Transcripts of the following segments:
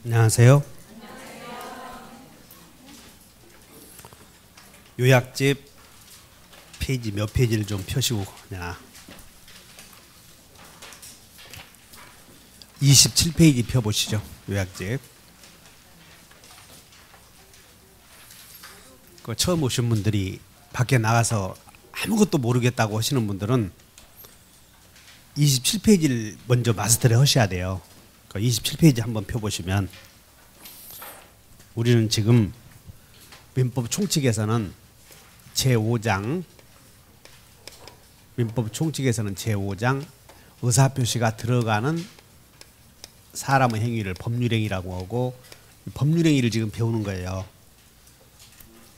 안녕하세요. 요약집 페이지 몇 페이지를 좀 펴시고 그냥 27페이지 펴보시죠. 요약집. 그 처음 오신 분들이 밖에 나가서 아무것도 모르겠다고 하시는 분들은 27페이지를 먼저 마스터를 하셔야 돼요. 그 27페이지 한번 펴보시면 우리는 지금 민법 총칙에서는 제5장 민법 총칙에서는 제5장 의사표시가 들어가는 사람의 행위를 법률행위라고 하고 법률행위를 지금 배우는 거예요.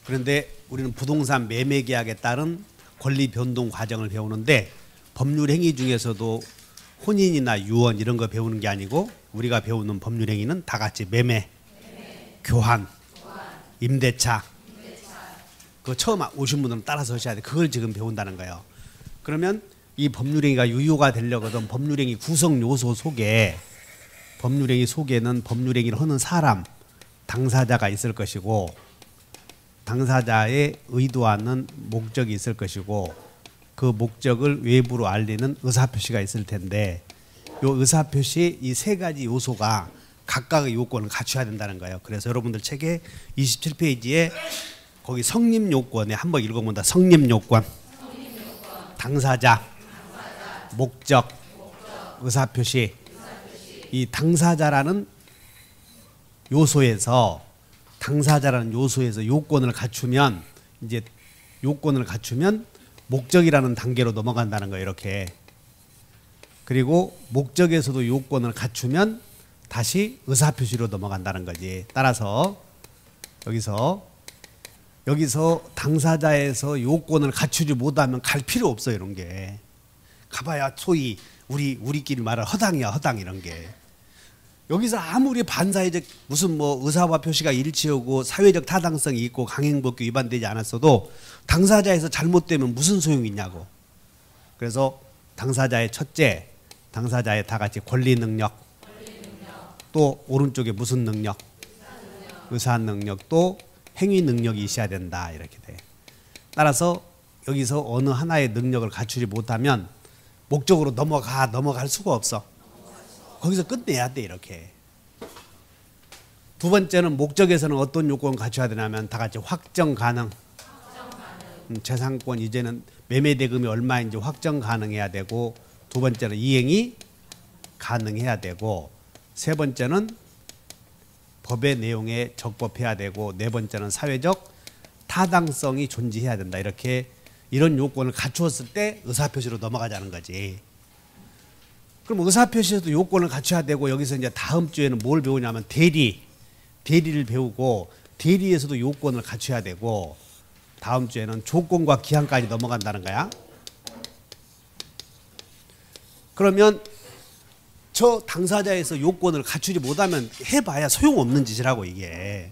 그런데 우리는 부동산 매매계약에 따른 권리 변동 과정을 배우는데 법률행위 중에서도 혼인이나 유언 이런 거 배우는 게 아니고 우리가 배우는 법률행위는 다 같이 매매, 교환, 임대차. 그 처음 오신 분들은 따라서 하셔야 돼. 그걸 지금 배운다는 거예요. 그러면 이 법률행위가 유효가 되려거든 법률행위 구성 요소 속에 법률행위 속에는 법률행위를 하는 사람, 당사자가 있을 것이고 당사자의 의도하는 목적이 있을 것이고 그 목적을 외부로 알리는 의사표시가 있을 텐데 이 의사표시 이 세 가지 요소가 각각의 요건을 갖춰야 된다는 거예요. 그래서 여러분들 책에 27페이지에 거기 성립요건에 한번 읽어본다. 성립요건, 당사자, 목적, 의사표시. 이 당사자라는 요소에서 요건을 갖추면 이제 요건을 갖추면 목적이라는 단계로 넘어간다는 거예요. 이렇게. 그리고 목적에서도 요건을 갖추면 다시 의사표시로 넘어간다는 거지. 따라서 여기서 당사자에서 요건을 갖추지 못하면 갈 필요 없어요. 이런 게. 가봐야 소위 우리끼리 말할 허당이야. 허당 이런 게. 여기서 아무리 반사회적 무슨 뭐 의사와 표시가 일치하고 사회적 타당성이 있고 강행법규 위반되지 않았어도 당사자에서 잘못되면 무슨 소용이 있냐고. 그래서 당사자의 첫째, 당사자의 다 같이 권리 능력, 또 오른쪽에 무슨 능력, 의사 능력, 또 행위 능력이 있어야 된다. 이렇게 돼. 따라서 여기서 어느 하나의 능력을 갖추지 못하면 목적으로 넘어갈 수가 없어. 거기서 끝내야 돼. 이렇게. 두 번째는 목적에서는 어떤 요건을 갖춰야 되냐면 다 같이 확정 가능. 재산권 이제는 매매 대금이 얼마인지 확정 가능해야 되고 두 번째는 이행이 가능해야 되고 세 번째는 법의 내용에 적법해야 되고 네 번째는 사회적 타당성이 존재해야 된다. 이런 요건을 갖추었을 때 의사표시로 넘어가자는 거지. 그럼 의사표시에도 요건을 갖춰야 되고 여기서 이제 다음 주에는 뭘 배우냐면 대리를 배우고 대리에서도 요건을 갖춰야 되고 다음 주에는 조건과 기한까지 넘어간다는 거야. 그러면 저 당사자에서 요건을 갖추지 못하면 해봐야 소용없는 짓이라고 이게.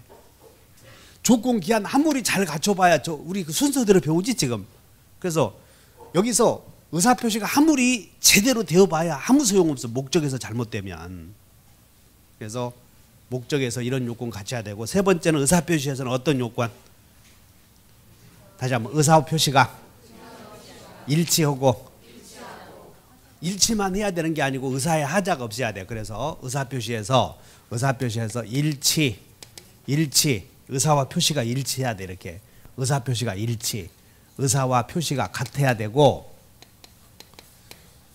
조건 기한 아무리 잘 갖춰봐야 우리 그 순서대로 배우지 지금. 그래서 여기서 의사표시가 아무리 제대로 되어봐야 아무 소용없어. 목적에서 잘못되면. 그래서 목적에서 이런 요건 갖춰야 되고 세 번째는 의사표시에서는 어떤 요건? 다시 한번 의사표시가 일치하고 일치만 해야 되는 게 아니고 의사의 하자가 없어야 돼. 그래서 의사표시에서 일치 의사와 표시가 일치해야 돼. 이렇게 의사표시가 일치 의사와 표시가 같아야 되고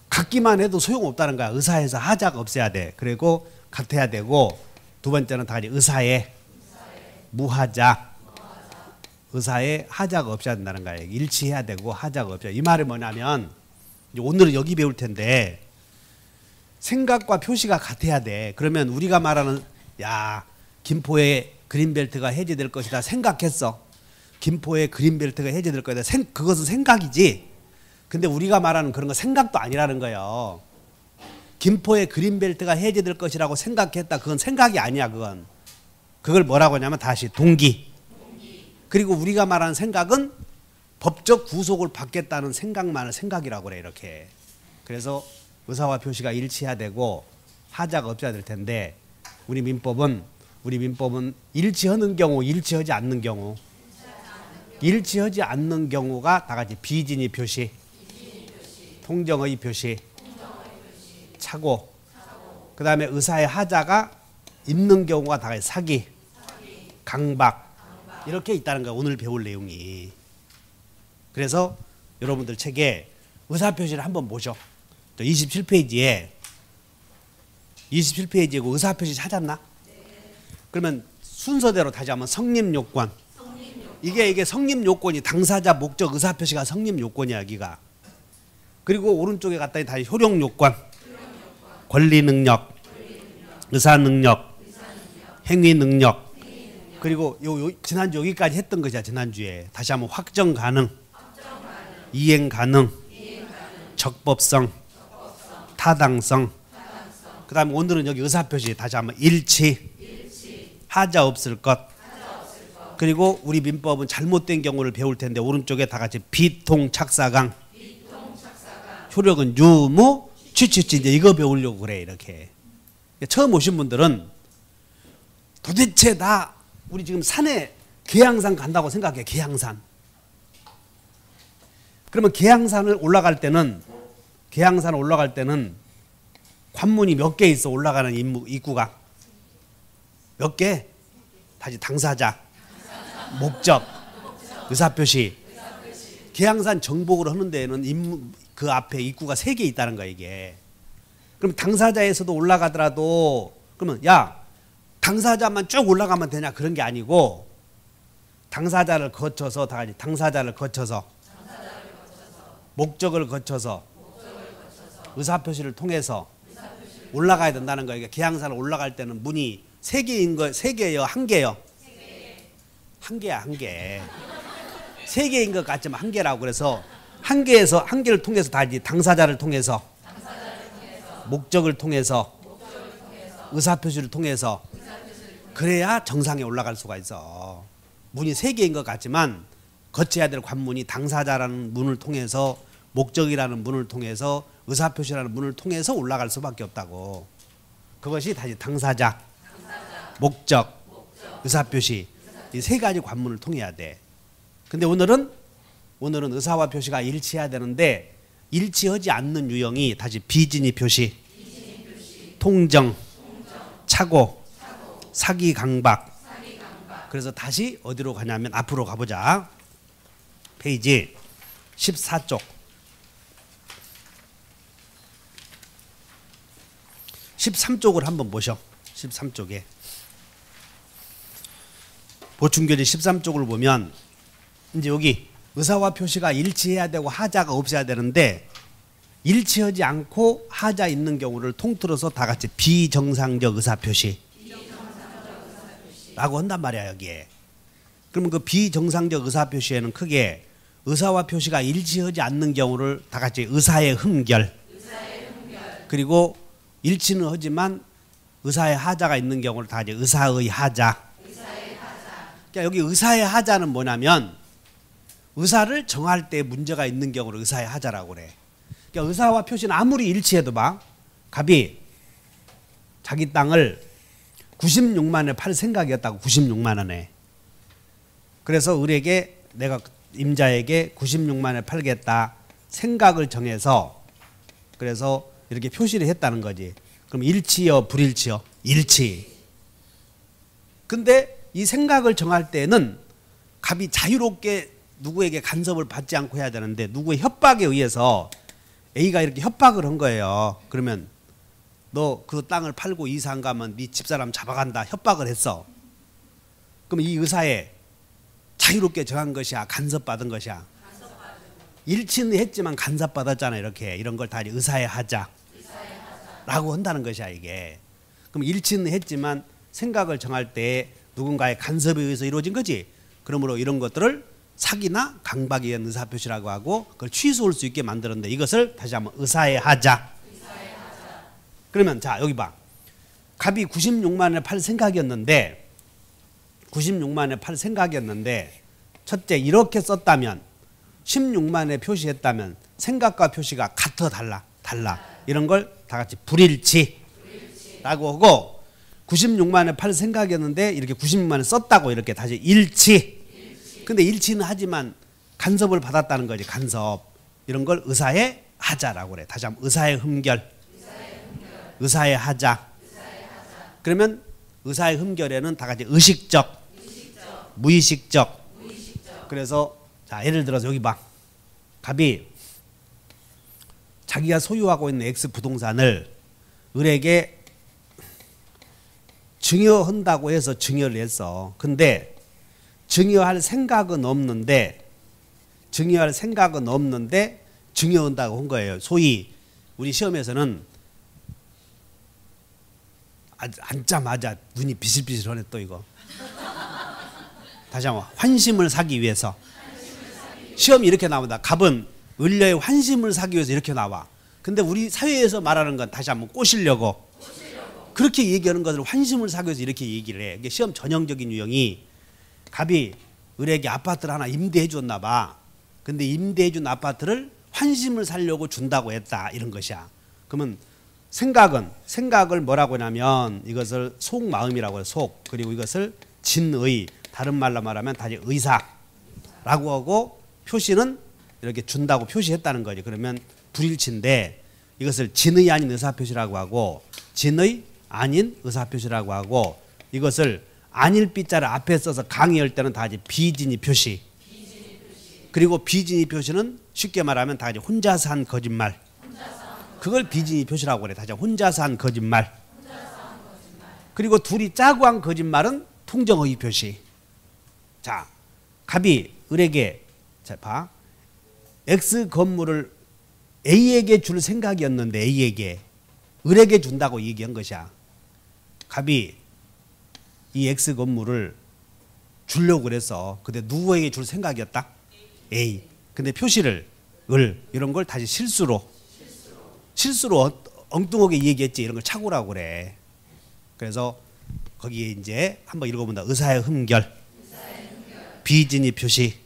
같기만 해도 소용없다는 거야. 의사에서 하자가 없어야 돼. 그리고 같아야 되고 두 번째는 다 같이 의사의 무하자 의사의 하자가 없어야 된다는 거야. 일치해야 되고 하자가 없어야 돼. 이 말이 뭐냐면 오늘은 여기 배울 텐데 생각과 표시가 같아야 돼. 그러면 우리가 말하는 김포의 그린벨트가 해제될 것이다 생각했어. 김포의 그린벨트가 해제될 것이다. 그것은 생각이지. 근데 우리가 말하는 그런 거 생각도 아니라는 거예요. 김포의 그린벨트가 해제될 것이라고 생각했다. 그건 생각이 아니야. 그걸 뭐라고 하냐면 다시 동기. 그리고 우리가 말하는 생각은 법적 구속을 받겠다는 생각만을 생각이라고 그래. 이렇게. 그래서 의사와 표시가 일치해야 되고 하자가 없어야 될 텐데 우리 민법은 일치하는 경우, 일치하지 않는 경우. 일치하지 않는 경우가 다 같이 비진이 표시, 통정의 표시, 차고, 그 다음에 의사의 하자가 있는 경우가 다 같이 사기, 강박, 이렇게 있다는 거예요. 오늘 배울 내용이. 그래서 여러분들 책에 의사표시를 한번 보셔. 27페이지에 27페이지에 의사표시 찾았나? 그러면 순서대로 다시 한번 성립요건. 이게 성립요건이 당사자, 목적, 의사표시가 성립요건이야, 여기가. 그리고 오른쪽에 갔더니 다시 효력요건. 권리능력, 의사능력, 행위능력. 그리고 지난주 여기까지 했던 것이야, 지난주에. 다시 한번 확정가능, 이행가능, 적법성, 타당성. 그 다음에 오늘은 여기 의사표시 다시 한번 일치, 하자 없을 것. 그리고 우리 민법은 잘못된 경우를 배울 텐데 오른쪽에 다 같이 비통착사강, 효력은 유무, 취취취 이제 이거 배우려고 그래 이렇게. 처음 오신 분들은 도대체 다 우리 지금 산에 계양산 간다고 생각해. 계양산. 그러면 계양산을 올라갈 때는 관문이 몇 개 있어. 올라가는 입구가 몇 개? 다시 당사자, 목적, 의사표시. 계양산 정복을 하는 데에는 그 앞에 입구가 3개 있다는 거야 이게. 그럼 당사자에서도 올라가더라도 그러면 야 당사자만 쭉 올라가면 되냐? 그런 게 아니고 당사자를 거쳐서 다 같이 당사자를 거쳐서 목적을 거쳐서 의사표시를 통해서 올라가야 된다는 거예요. 계양산을 올라갈 때는 문이 3개인 거, 3개예요, 1개요? 1개야, 1개. 3개인 것 같지만 1개라고. 그래서 1개를 통해서 다 이제 당사자를 통해서 목적을 통해서 의사표시를 통해서 그래야 정상에 올라갈 수가 있어. 문이 3개인 것 같지만 거쳐야 될 관문이 당사자라는 문을 통해서 목적이라는 문을 통해서 의사표시라는 문을 통해서 올라갈 수밖에 없다고. 그것이 다시 당사자, 목적, 의사표시 이 3가지 관문을 통해야 돼. 근데 오늘은 의사와 표시가 일치해야 되는데 일치하지 않는 유형이 다시 비진이 표시, 통정, 차고, 사기, 강박. 그래서 다시 어디로 가냐면 앞으로 가보자. 페이지 14쪽. 13쪽을 한번 보셔. 13쪽에. 보충교재 13쪽을 보면 이제 여기 의사와 표시가 일치해야 되고 하자가 없어야 되는데 일치하지 않고 하자 있는 경우를 통틀어서 다 같이 비정상적 의사표시 라고 한단 말이야 여기에. 그러면 그 비정상적 의사표시에는 크게 의사와 표시가 일치하지 않는 경우를 다 같이 의사의 흠결, 그리고 일치는 하지만 의사의 하자가 있는 경우를 다 같이 의사의 하자. 그러니까 여기 의사의 하자는 뭐냐면 의사를 정할 때 문제가 있는 경우를 의사의 하자라고 그래. 그러니까 의사와 표시는 아무리 일치해도 봐. 갑이 자기 땅을 96만에 팔 생각이었다고. 96만 원에. 그래서 을에게 내가 임자에게 96만에 팔겠다 생각을 정해서 그래서 이렇게 표시를 했다는 거지. 그럼 일치요 불일치요? 일치. 근데 이 생각을 정할 때는 갑이 자유롭게 누구에게 간섭을 받지 않고 해야 되는데 누구의 협박에 의해서 A가 이렇게 협박을 한 거예요. 그러면 너 그 땅을 팔고 이사 안 가면 네 집사람 잡아간다 협박을 했어. 그럼 이 의사에 자유롭게 정한 것이야 간섭받은 것이야? 일치는 했지만 간섭받았잖아. 이렇게 이런 걸 다 의사의 하자 라고 한다는 것이야 이게. 그럼 일치는 했지만 생각을 정할 때 누군가의 간섭에 의해서 이루어진 거지. 그러므로 이런 것들을 사기나 강박에 의한 의사표시라고 하고 그걸 취소할 수 있게 만들었는데 이것을 다시 한번 의사의 하자. 그러면 자 여기 봐. 갑이 96만에 팔 생각이었는데 첫째 이렇게 썼다면 16만에 표시했다면 생각과 표시가 같아 달라 이런 걸 다 같이 불일치라고 하고 96만에 팔 생각이었는데 이렇게 96만을 썼다고 이렇게 다시 일치. 근데 일치는 하지만 간섭을 받았다는 거지. 간섭. 이런 걸 의사의 하자라고 그래. 다시 한번 의사의 흠결. 의사의 하자. 그러면 의사의 흠결에는 다 같이 의식적, 무의식적. 그래서 자, 예를 들어서 여기 봐. 갑이 자기가 소유하고 있는 X 부동산을 을에게 증여한다고 해서 증여를 했어. 근데 증여할 생각은 없는데 증여한다고 한 거예요. 소위 우리 시험에서는 앉자마자 눈이 비실비실하네 또 이거. 다시 한번 환심을 사기 위해서. 시험이 이렇게 나온다. 갑은 을려의 환심을 사기 위해서 이렇게 나와. 근데 우리 사회에서 말하는 건 다시 한번 꼬시려고. 그렇게 얘기하는 것을 환심을 사기 위해서 이렇게 얘기를 해. 이게 시험 전형적인 유형이 갑이 을에게 아파트를 하나 임대해 줬나 봐. 근데 임대해 준 아파트를 환심을 사려고 준다고 했다. 이런 것이야. 그러면 생각을 뭐라고 하냐면 이것을 속마음이라고 해요. 속. 그리고 이것을 진의. 다른 말로 말하면 다시 의사라고 하고 표시는 이렇게 준다고 표시했다는 거지. 그러면 불일치인데 이것을 진의 아닌 의사표시라고 하고 진의 아닌 의사표시라고 하고 이것을 아닐 삐자를 앞에 써서 강의할 때는 다 이제 비진의 표시. 그리고 비진의 표시는 쉽게 말하면 다 이제 혼자서 한 거짓말. 그걸 비진의 표시라고 그래. 다시 혼자서 한 거짓말. 그리고 둘이 짜고 한 거짓말은 통정의 표시. 자, 갑이 을에게 자, 봐. X 건물을 A에게 줄 생각이었는데 A에게 을에게 준다고 얘기한 것이야. 갑이 이 X 건물을 주려고 그랬어. 근데 누구에게 줄 생각이었다? A. 근데 표시를 을 이런 걸 다시 실수로 엉뚱하게 얘기했지. 이런 걸 착오라고 그래. 그래서 거기에 이제 한번 읽어본다. 의사의 흠결. 비진의 표시.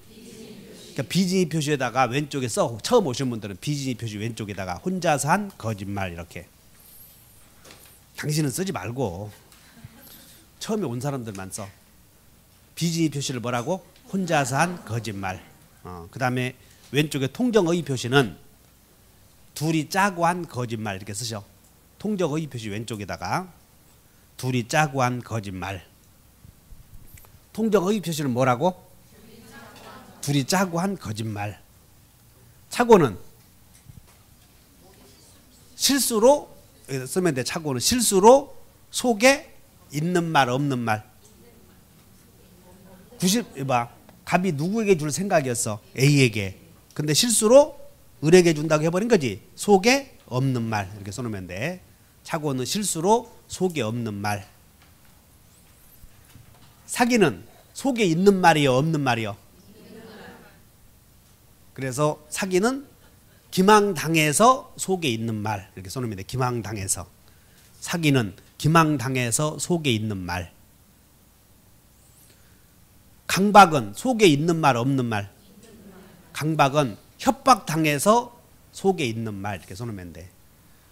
그러니까 비진의 표시에다가 왼쪽에 써. 처음 오신 분들은 비진의 표시 왼쪽에다가 혼자서 한 거짓말 이렇게. 당신은 쓰지 말고 처음에 온 사람들만 써. 비진의 표시를 뭐라고? 혼자서 한 거짓말. 그 다음에 왼쪽에 통정의 표시는 둘이 짜고 한 거짓말 이렇게 쓰셔. 통정의 표시 왼쪽에다가 둘이 짜고 한 거짓말. 통정의 표시는 뭐라고? 둘이 짜고 한 거짓말. 착오는 실수로 쓰면 돼. 착오는 실수로 속에 있는 말 없는 말. 90봐. 갑이 누구에게 줄 생각이었어? A에게. 근데 실수로 을에게 준다고 해버린 거지. 속에 없는 말 이렇게 써놓으면 돼. 착오는 실수로 속에 없는 말. 사기는 속에 있는 말이요 없는 말이요? 그래서 사기는 기망당해서 속에 있는 말 이렇게 써놓으면 돼. 기망당해서. 사기는 기망당해서 속에 있는 말. 강박은 속에 있는 말 없는 말? 강박은 협박당해서 속에 있는 말 이렇게 써놓으면 돼.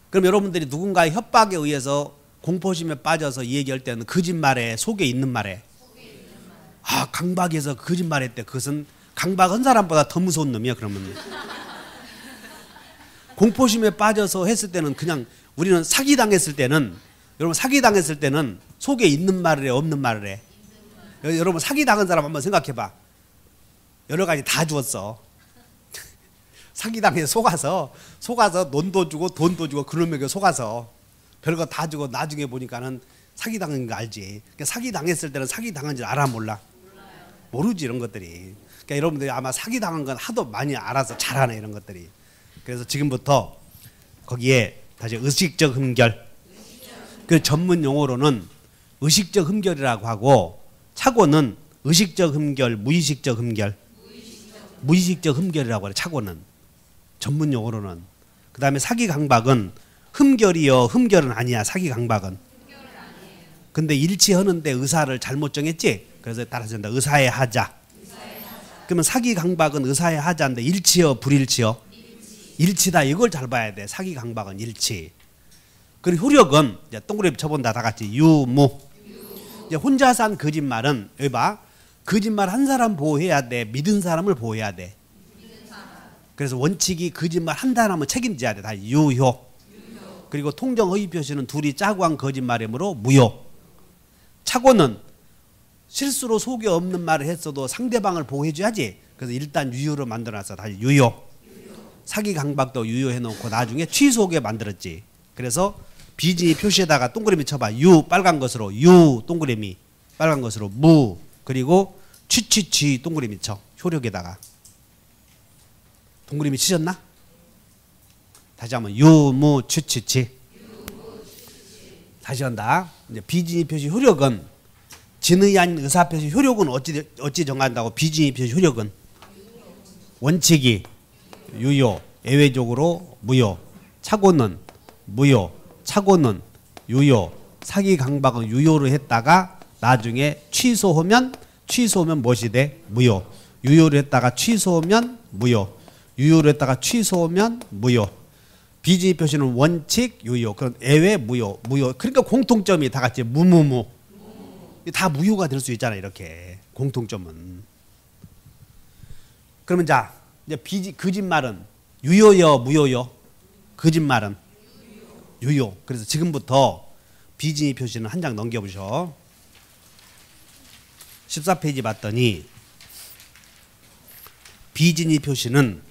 그럼 여러분들이 누군가의 협박에 의해서 공포심에 빠져서 이 얘기할 때는 거짓말에 속에 있는 말에 아 강박해서 거짓말했대. 그것은 강박한 사람보다 더 무서운 놈이야. 그러면 공포심에 빠져서 했을 때는 그냥 우리는 사기당했을 때는 여러분 사기당했을 때는 속에 있는 말을 해 없는 말을 해? 여러분 사기당한 사람 한번 생각해봐. 여러 가지 다 주었어. 사기당해 속아서 돈도 주고 돈도 주고 그놈에게 속아서 별거 다 주고 나중에 보니까는 사기당한 거 알지. 그러니까 사기당했을 때는 사기당한 줄 알아 몰라? 모르지 이런 것들이. 그러니까 여러분들이 아마 사기당한 건 하도 많이 알아서 잘하네 이런 것들이. 그래서 지금부터 거기에 다시 의식적 흠결. 그 전문 용어로는 의식적 흠결이라고 하고 착오는 의식적 흠결, 무의식적 흠결. 무의식적 흠결이라고 해. 착오는 전문 용어로는. 그 다음에 사기 강박은 흠결이요 흠결은 아니야. 사기 강박은. 근데 일치하는데 의사를 잘못 정했지. 그래서 따라서 한다. 의사의 하자. 그러면 사기 강박은 의사의 하자인데 일치요 불일치요? 일치다. 이걸 잘 봐야 돼. 사기 강박은 일치. 그리고 효력은 이제 동그라미 쳐본다 다 같이 유무. 이제 혼자서 한 거짓말은 여기 봐. 거짓말 한 사람 보호해야 돼. 믿은 사람을 보호해야 돼. 그래서 원칙이 거짓말 한다는 하면 책임져야 돼. 다 유효. 그리고 통정 허위 표시는 둘이 짜고 한 거짓말이므로 무효. 착오는 실수로 속에 없는 말을 했어도 상대방을 보호해줘야지. 그래서 일단 유효로 만들어놨어. 다시 유효. 사기 강박도 유효해놓고 나중에 취소하게 만들었지. 그래서 비진이 표시에다가 동그라미 쳐봐. 유 빨간 것으로 유 동그라미 빨간 것으로 무 그리고 취취취 동그라미 쳐. 효력에다가 동그라미 치셨나? 다시 한번 유무 취취취. 다시 한다. 이제 비진이 표시 효력은 진의 아닌 의사 표시 효력은 어찌 정한다고? 비진이 표시 효력은 원칙이 유효, 예외적으로 무효, 착오는 무효, 착오는 유효, 사기 강박은 유효로 했다가 나중에 취소하면 무엇이 돼? 무효. 유효로 했다가 취소하면 무효. 유효로 했다가 취소하면 무효. 비진이 표시는 원칙 유효, 그런 예외 무효, 무효. 그러니까 공통점이 다 같이 무무무. 다 무효가 될 수 있잖아 이렇게 공통점은. 그러면 자 이제 거짓말은 유효요 무효요? 거짓말은 유효. 그래서 지금부터 비진이 표시는 한 장 넘겨보셔. 14페이지 봤더니 비진이 표시는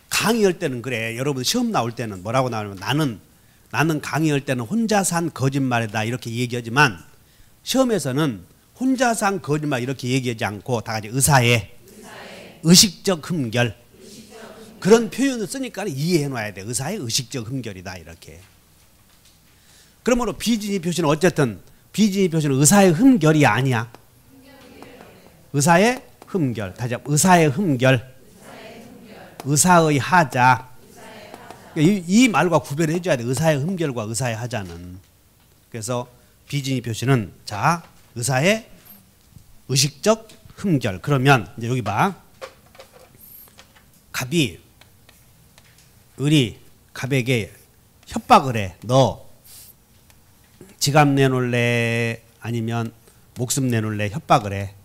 강의할 때는 그래. 여러분 시험 나올 때는 뭐라고 나오냐면 나는 강의할 때는 혼자서 한 거짓말이다 이렇게 얘기하지만 시험에서는 혼자서 한 거짓말 이렇게 얘기하지 않고 다 같이 의식적 흠결 그런 표현을 쓰니까 이해해 놔야 돼. 의사의 의식적 흠결이다 이렇게. 그러므로 비진이 표시는 어쨌든 비진이 표시는 의사의 흠결이 아니야. 의사의 흠결. 다시 한번 의사의 흠결. 의사의 하자. 이 말과 구별해 줘야 돼. 의사의 흠결과 의사의 하자는. 그래서 비진이 표시는 자 의사의 의식적 흠결. 그러면 이제 여기 봐. 갑이 을이 갑에게 협박을 해. 너 지갑 내놓을래 아니면 목숨 내놓을래 협박을 해.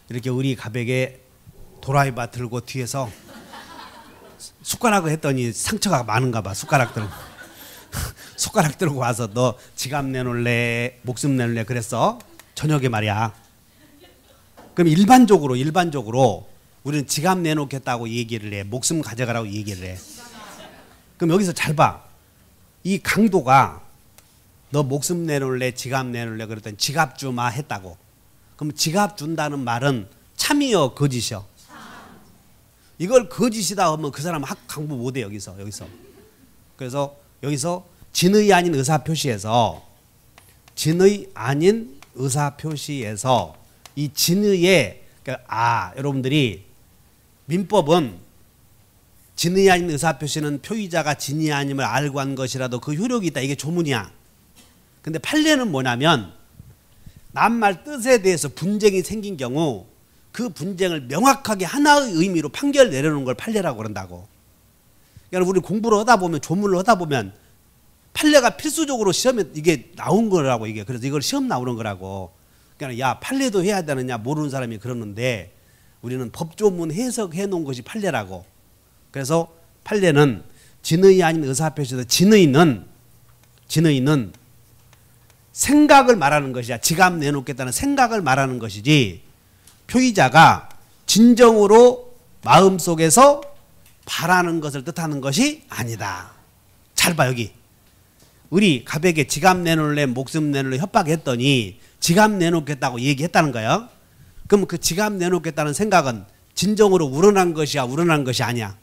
이렇게 을이 갑에게 도라이바 들고 뒤에서 숟가락을 했더니 상처가 많은가 봐. 숟가락 들고 와서 너 지갑 내놓을래 목숨 내놓을래 그랬어. 저녁에 말이야. 그럼 일반적으로 우리는 지갑 내놓겠다고 얘기를 해. 목숨 가져가라고 얘기를 해. 그럼 여기서 잘 봐. 이 강도가 너 목숨 내놓을래 지갑 내놓을래 그랬더니 지갑 주마 했다고. 그럼 지갑 준다는 말은 참이요 거짓이요? 이걸 거짓이다 하면 그 사람 강부 못해 여기서. 그래서 여기서 진의 아닌 의사 표시에서 이 진의의 여러분들이 민법은 진의 아닌 의사 표시는 표의자가 진이 아님을 알고 한 것이라도 그 효력이 있다. 이게 조문이야. 근데 판례는 뭐냐면 낱말 뜻에 대해서 분쟁이 생긴 경우 그 분쟁을 명확하게 하나의 의미로 판결 내려놓은 걸 판례라고 그런다고. 그러니까 우리 공부를 하다 보면 조문을 하다 보면 판례가 필수적으로 시험에 이게 나온 거라고 이게. 그래서 이걸 시험 나오는 거라고. 그러니까 야 판례도 해야 되느냐 모르는 사람이 그러는데 우리는 법조문 해석해 놓은 것이 판례라고. 그래서 판례는 진의 아닌 의사표시에서 진의는 생각을 말하는 것이야. 지갑 내놓겠다는 생각을 말하는 것이지 표의자가 진정으로 마음속에서 바라는 것을 뜻하는 것이 아니다. 잘 봐 여기. 우리 갑에게 지갑 내놓을래 목숨 내놓을래 협박했더니 지갑 내놓겠다고 얘기했다는 거예요. 그럼 그 지갑 내놓겠다는 생각은 진정으로 우러난 것이야 우러난 것이 아니야?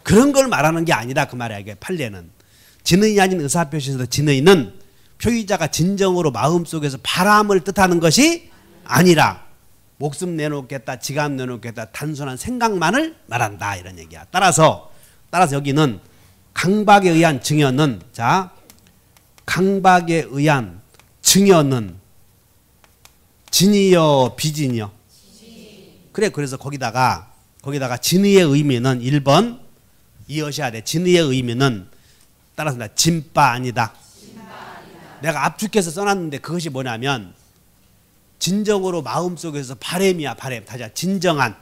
그런 걸 말하는 게 아니다 그 말이야. 이게 판례는 진의 아닌 의사표시에서 진의는 표의자가 진정으로 마음속에서 바람을 뜻하는 것이 아니라 목숨 내놓겠다 지갑 내놓겠다 단순한 생각만을 말한다 이런 얘기야. 따라서 여기는 강박에 의한 증여는 강박에 의한 증여는 진이요 비진이요? 그래. 그래서 거기다가 진의의 의미는 1번 이어셔야 돼. 진의의 의미는 따라서 진바 아니다. 내가 압축해서 써놨는데 그것이 뭐냐면 진정으로 마음속에서 바램이야. 바램. 다시 진정한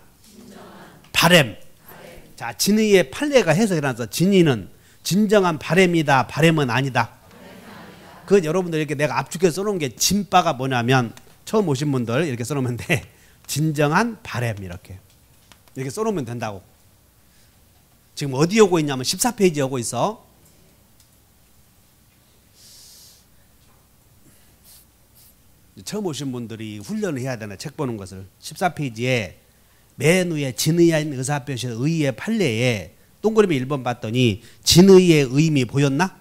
바램. 자, 진의의 판례가 해석이 나서 진의는 진정한 바램이다. 바램은 아니다. 그 여러분들 이렇게 내가 압축해서 써놓은 게 진바가 뭐냐면 처음 오신 분들 이렇게 써놓으면 돼. 진정한 바램 이렇게 써놓으면 된다고. 지금 어디 오고 있냐면 14페이지 오고 있어. 처음 오신 분들이 훈련을 해야 되나 책 보는 것을 14페이지에 맨 위에 진의한 의사표시 의의 판례에 동그라미 1번 봤더니 진의의 의미 보였나?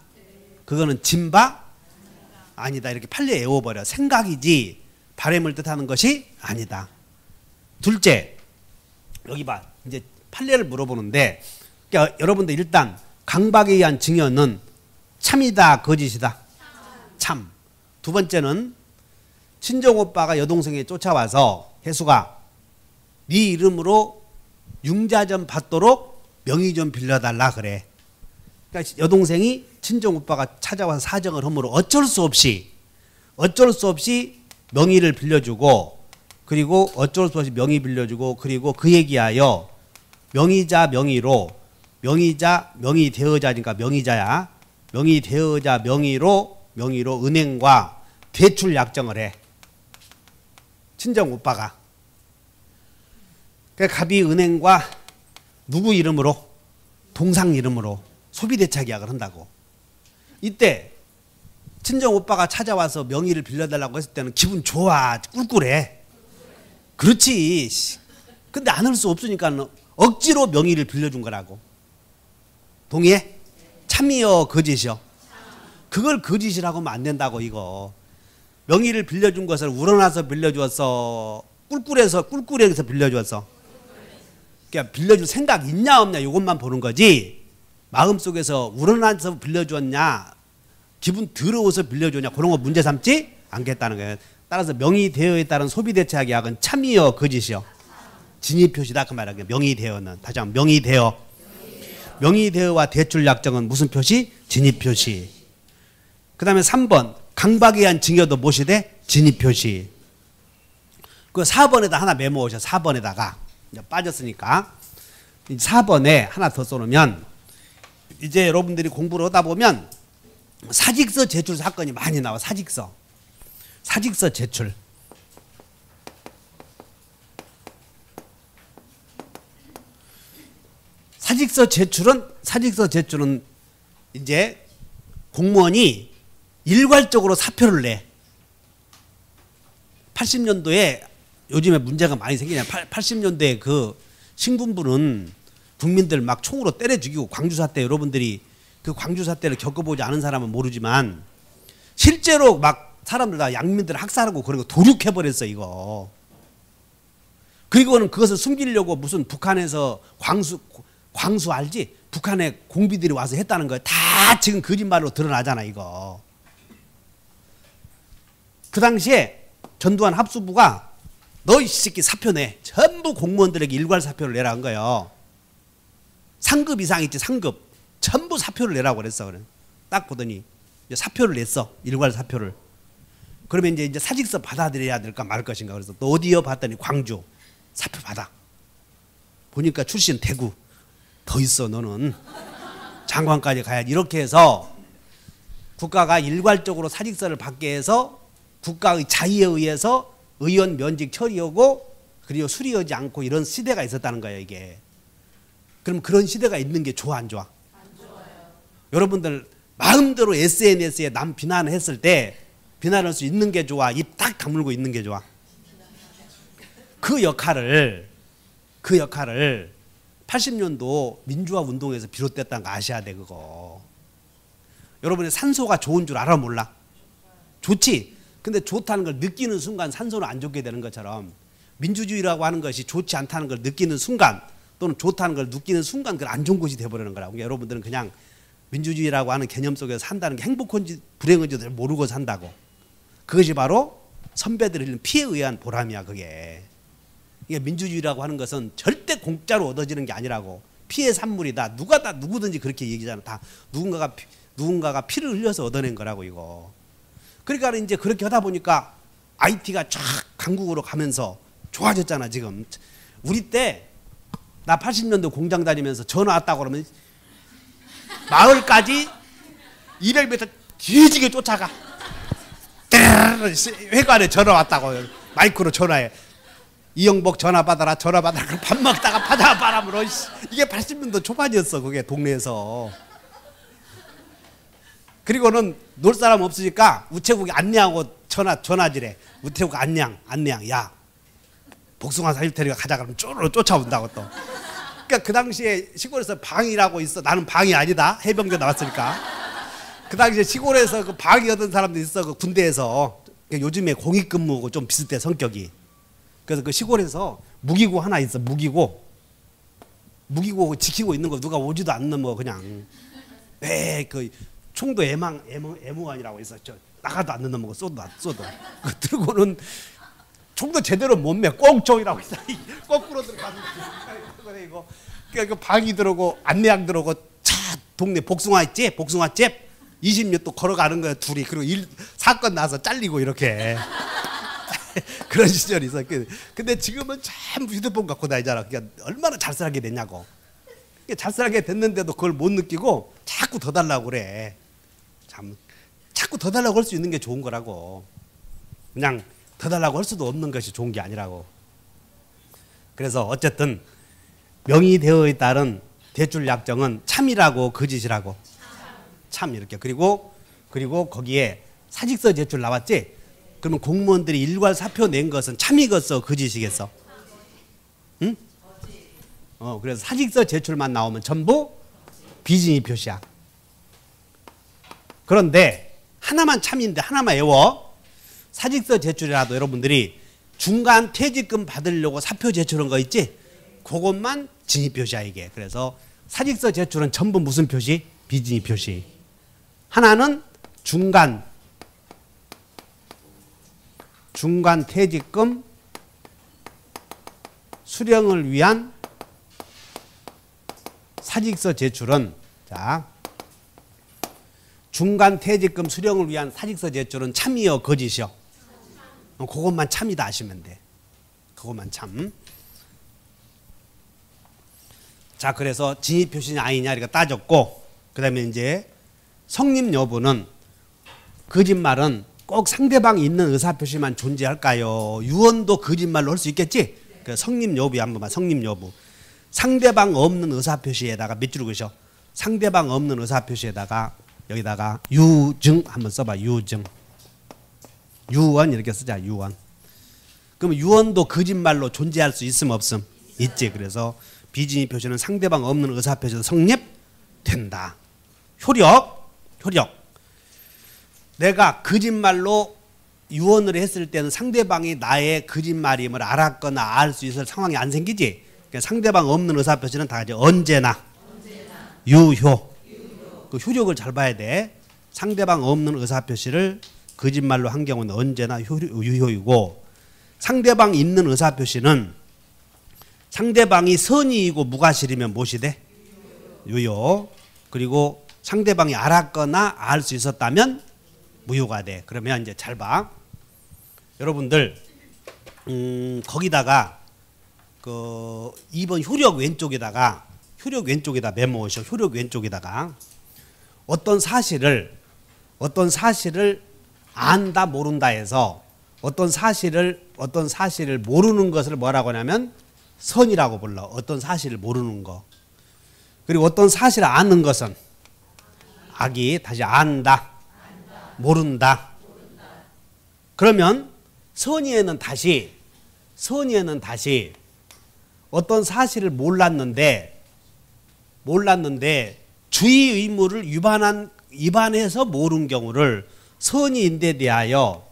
그거는 진바? 아니다. 이렇게 판례 외워버려. 생각이지 바램을 뜻하는 것이 아니다. 둘째, 여기 봐. 이제 판례를 물어보는데 그러니까 여러분들 일단 강박에 의한 증언은 참이다 거짓이다? 참. 두 번째는 친정오빠가 여동생에 쫓아와서 혜수가 네 이름으로 융자 좀 받도록 명의 좀 빌려달라 그래. 그러니까 여동생이 친정오빠가 찾아와서 사정을 하므로 어쩔 수 없이 명의를 빌려주고 그리고 어쩔 수 없이 명의 빌려주고 그리고 그에 기하여 명의자 명의로 명의자 명의 대여자니까 명의자야. 명의 대여자 명의로 은행과 대출 약정을 해. 친정 오빠가. 그러니까 갑이 은행과 누구 이름으로? 동상 이름으로 소비대차 계약을 한다고. 이때 친정 오빠가 찾아와서 명의를 빌려달라고 했을 때는 기분 좋아. 꿀꿀해. 그렇지. 근데 안 할 수 없으니까 억지로 명의를 빌려준 거라고. 동의해? 참이요 거짓이요? 그걸 거짓이라고 하면 안 된다고 이거. 명의를 빌려준 것을 우러나서 빌려주었어? 꿀꿀해서 빌려주었어? 그러니까 빌려줄 생각 있냐 없냐 이것만 보는 거지 마음속에서 우러나서 빌려주었냐 기분 더러워서 빌려주냐 그런 거 문제 삼지 않겠다는 거예요. 따라서 명의대여에 따른 소비대차 계약은 참이요 거짓이요? 진위표시다 그 말이야. 명의대여는 다시 한번 명의대여와 대출 약정은 무슨 표시? 진위표시. 그 다음에 3번 강박에 의한 증여도 무엇이 돼? 진위표시. 그 4번에다 하나 메모오셔. 4번에다가 이제 빠졌으니까 4번에 하나 더 써놓으면 이제 여러분들이 공부를 하다 보면 사직서 제출 사건이 많이 나와. 사직서 제출. 사직서 제출은 이제 공무원이 일괄적으로 사표를 내. 80년도에 요즘에 문제가 많이 생기냐. 80년도에 그 신군부는 국민들 막 총으로 때려 죽이고 광주 사태 여러분들이 그 광주 사태를 겪어보지 않은 사람은 모르지만 실제로 막 사람들 다 양민들 학살하고 그런 거 도륙해버렸어 이거. 그리고는 그것을 숨기려고 무슨 북한에서 광수 알지? 북한에 공비들이 와서 했다는 거 다 지금 거짓말로 드러나잖아 이거. 그 당시에 전두환 합수부가 너 이 새끼 사표 내. 전부 공무원들에게 일괄 사표를 내라 한 거예요. 상급 이상 있지 상급. 전부 사표를 내라고 그랬어. 그래. 딱 보더니 사표를 냈어. 일괄 사표를. 그러면 이제 사직서 받아들여야 될까 말 것인가. 그래서 너 어디요? 봤더니 광주. 사표 받아. 보니까 출신 대구. 더 있어 너는. 장관까지 가야지. 이렇게 해서 국가가 일괄적으로 사직서를 받게 해서 국가의 자의에 의해서 의원 면직 처리하고 그리고 수리하지 않고 이런 시대가 있었다는 거예요 이게. 그럼 그런 시대가 있는 게 좋아 안 좋아? 안 좋아요. 여러분들 마음대로 SNS에 남 비난했을 때 비난할 수 있는 게 좋아? 입 딱 다물고 있는 게 좋아? 그 역할을 80년도 민주화 운동에서 비롯됐다는 거 아셔야 돼 그거. 여러분의 산소가 좋은 줄 알아 몰라? 좋지? 근데 좋다는 걸 느끼는 순간 산소는 안 좋게 되는 것처럼 민주주의라고 하는 것이 좋지 않다는 걸 느끼는 순간 또는 좋다는 걸 느끼는 순간 그걸 안 좋은 것이 돼버리는 거라고. 그러니까 여러분들은 그냥 민주주의라고 하는 개념 속에서 산다는 게 행복한지 불행한지 모르고 산다고. 그것이 바로 선배들이 피해에 의한 보람이야 그게. 그러니까 민주주의라고 하는 것은 절대 공짜로 얻어지는 게 아니라고. 피해 산물이다. 누가 다 누구든지 그렇게 얘기잖아. 다 누군가가 누군가가 피를 흘려서 얻어낸 거라고 이거. 그러니까 이제 그렇게 하다 보니까 IT가 쫙 강국으로 가면서 좋아졌잖아 지금. 우리 때 나 80년도 공장 다니면서 전화 왔다고 그러면 마을까지 200m 뒤지게 쫓아가. 회관에 전화 왔다고 마이크로 전화해. 이영복 전화 받아라 전화 받아라. 밥 먹다가 바다 바람으로. 이게 80년도 초반이었어 그게 동네에서. 그리고는 놀 사람 없으니까 우체국에 안내하고 전화질해. 우체국 안녕 야 복숭아 사줄 테니까 가자 그러면 쪼르르 쫓아온다고 또. 그러니까 그 당시에 시골에서 방이라고 있어. 나는 방이 아니다. 해병대 나왔으니까. 그 당시에 시골에서 그 방이 얻은 사람도 있어. 그 군대에서. 요즘에 공익근무하고 좀 비슷해 성격이. 그래서 그 시골에서 무기고 하나 있어. 무기고 지키고 있는 거 누가 오지도 않는 뭐 그냥. 그 총도 애무관이라고 있었죠. 나가도 안 넣는 거 쏘도. 그 들고는 총도 제대로 못 매. 꽁총이라고 있어. 거꾸로 들어가는 거. 이거. 그러니까 그 방이 들어오고 안내양 들어오고 차 동네 복숭아 있지? 복숭아집 20몇 도 걸어가는 거야 둘이. 그리고 사건 나서 잘리고 이렇게. 그런 시절이 있어. 근데 지금은 전부 휴대폰 갖고 다니잖아. 그러니까 얼마나 잘 살게 됐냐고. 잘 살게 됐는데도 그걸 못 느끼고 자꾸 더 달라고 그래. 참 자꾸 더 달라고 할 수 있는 게 좋은 거라고. 그냥 더 달라고 할 수도 없는 것이 좋은 게 아니라고. 그래서 어쨌든 명의되어에 따른 대출 약정은 참이라고 거짓이라고. 참 이렇게. 그리고 거기에 사직서 제출 나왔지? 그러면 공무원들이 일괄 사표 낸 것은 참이겠어 거짓이겠어? 응? 그래서 사직서 제출만 나오면 전부 비진이 표시야. 그런데 하나만 참인데 하나만 외워. 사직서 제출이라도 여러분들이 중간 퇴직금 받으려고 사표 제출한 거 있지? 그것만 진입 표시야 이게. 그래서 사직서 제출은 전부 무슨 표시? 비진입 표시. 하나는 중간 퇴직금 수령을 위한 사직서 제출은, 자, 중간 퇴직금 수령을 위한 사직서 제출은 참이요 거짓이요? 그것만 참이다 하시면 돼. 그것만 참. 자, 그래서 진입 표시냐 아니냐 이렇게 따졌고, 그 다음에 이제 성립 여부는, 거짓말은 꼭 상대방이 있는 의사표시만 존재할까요? 유언도 거짓말로 할 수 있겠지? 그 성립 여부에 한 번만. 성립 여부. 상대방 없는 의사표시에다가 몇 줄 그셔? 상대방 없는 의사표시에다가 여기다가 유증 한번 써봐. 유증. 유언 이렇게 쓰자. 유언. 그럼 유언도 거짓말로 존재할 수 있음 없음? 있지. 그래서 비진입 표시는 상대방 없는 의사표시도 성립된다. 효력. 내가 거짓말로 유언을 했을 때는 상대방이 나의 거짓말임을 알았거나 알 수 있을 상황이 안 생기지. 그러니까 상대방 없는 의사표시는 다 이제 언제나 유효. 그 효력을 잘 봐야 돼. 상대방 없는 의사표시를 거짓말로 한 경우는 언제나 유효이고, 상대방 있는 의사표시는 상대방이 선의이고 무과실이면 무엇이 돼? 유효. 그리고 상대방이 알았거나 알 수 있었다면 무효가 돼. 그러면 이제 잘 봐. 여러분들 거기다가 그 2번 효력 왼쪽에다 메모하셔. 효력 왼쪽에다가 어떤 사실을 안다 모른다 해서 어떤 사실을 모르는 것을 뭐라고 하냐면 선이라고 불러. 어떤 사실을 모르는 거. 그리고 어떤 사실을 아는 것은 악이. 다시 안다, 모른다. 그러면 선의에는 다시 어떤 사실을 몰랐는데 주의 의무를 위반해서 모른 경우를 선의인데 대하여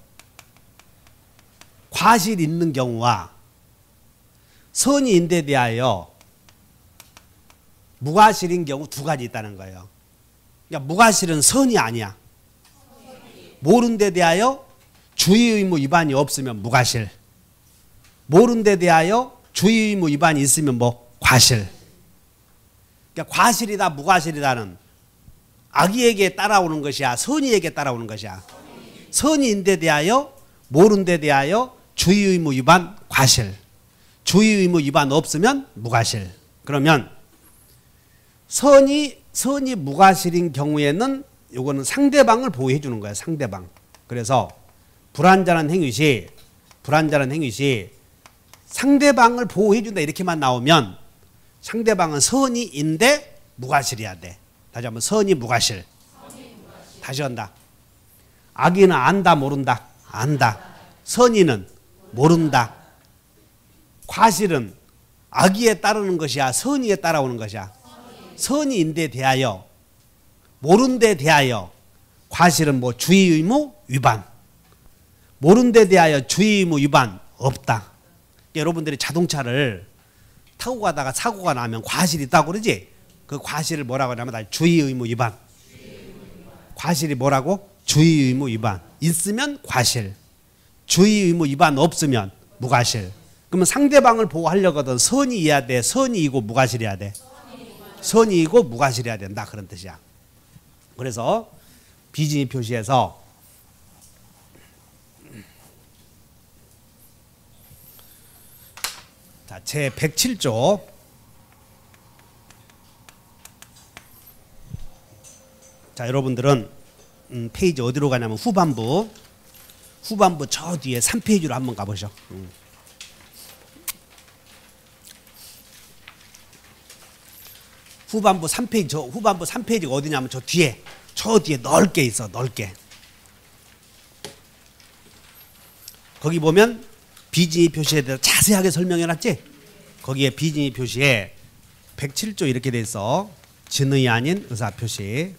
과실 있는 경우와 선의인데 대하여 무과실인 경우 두 가지 있다는 거예요. 그러니까 무과실은 선이 아니야. 모른 데 대하여 주의 의무 위반이 없으면 무과실. 모른 데 대하여 주의 의무 위반이 있으면 뭐 과실. 그러니까 과실이다 무과실이다는 악의에게 따라오는 것이야, 선의에게 따라오는 것이야? 선의인데 대하여, 모른데 대하여 주의 의무 위반 과실. 주의 의무 위반 없으면 무과실. 그러면 선이 무과실인 경우에는 요거는 상대방을 보호해 주는 거야, 상대방. 그래서 불완전한 행위 시 상대방을 보호해 준다 이렇게만 나오면 상대방은 선의인데 무과실이야 돼. 다시 한번 선의 무과실. 다시 한다. 악의는 안다 모른다? 안다. 선의는 모른다. 과실은 악의에 따르는 것이야, 선의에 따라오는 것이야? 선의인데 대하여, 모른데 대하여. 과실은 뭐 주의 의무 위반. 모른데 대하여 주의 의무 위반 없다. 여러분들이 자동차를 타고 가다가 사고가 나면 과실이 있다고 그러지? 그 과실을 뭐라고 하냐면 주의 의무 위반. 과실이 뭐라고? 주의 의무 위반. 있으면 과실. 주의 의무 위반 없으면 무과실. 그러면 상대방을 보호하려거든 선의해야 돼? 선의이고 무과실해야 돼? 선의이고 무과실해야 된다, 그런 뜻이야. 그래서 비진의 표시에서 자, 제 107조 자, 여러분들은 페이지 어디로 가냐면 후반부 저 뒤에 3페이지로 한번 가보죠. 후반부 3페이지가 어디냐면 저 뒤에 넓게 있어, 넓게. 거기 보면 비진의 표시에 대해서 자세하게 설명해놨지? 거기에 비진의 표시에 107조 이렇게 돼 있어. 진의 아닌 의사표시.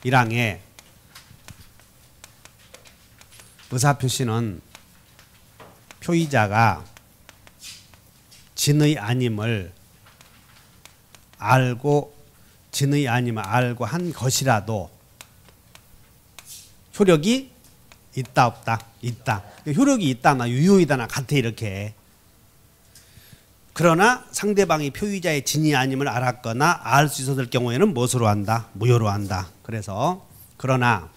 1항에 의사표시는 표의자가 진의 아님을 알고 한 것이라도 효력이 있다 없다? 있다. 효력이 있다나 유효이다나 같아, 이렇게. 그러나 상대방이 표의자의 진이 아님을 알았거나 알 수 있었을 경우에는 무엇으로 한다? 무효로 한다. 그래서 그러나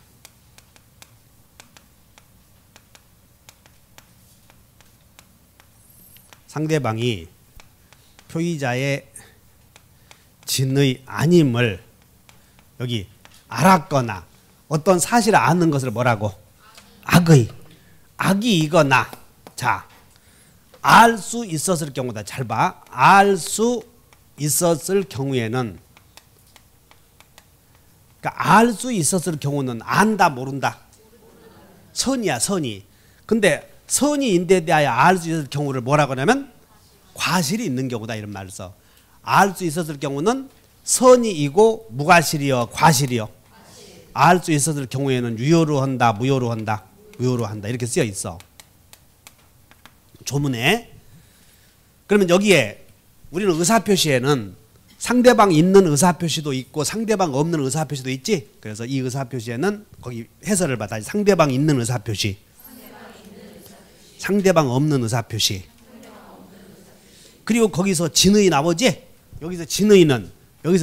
상대방이 표의자의 진의 아님을 여기 알았거나 어떤 사실을 아는 것을 뭐라고? 악의이거나. 자, 알 수 있었을 경우다. 잘 봐. 알 수 있었을 경우에는, 그러니까 알 수 있었을 경우는 안다 모른다? 선이야, 선이. 근데 선의인데 대하여 알 수 있었을 경우를 뭐라고 하냐면 과실이 있는 경우다, 이런 말을 써. 알 수 있었을 경우는 선의이고 무과실이여 과실이여? 알 수 있었을 경우에는 유효로 한다 무효로 한다? 무효로 한다, 이렇게 쓰여 있어, 조문에. 그러면 여기에 우리는 의사표시에는 상대방 있는 의사표시도 있고 상대방 없는 의사표시도 있지. 그래서 이 의사표시에는 거기 해설을 봐. 다시 상대방 있는 의사표시, 상대방 없는 의사표시. 그리고 거기서 진의 나오지. 여기서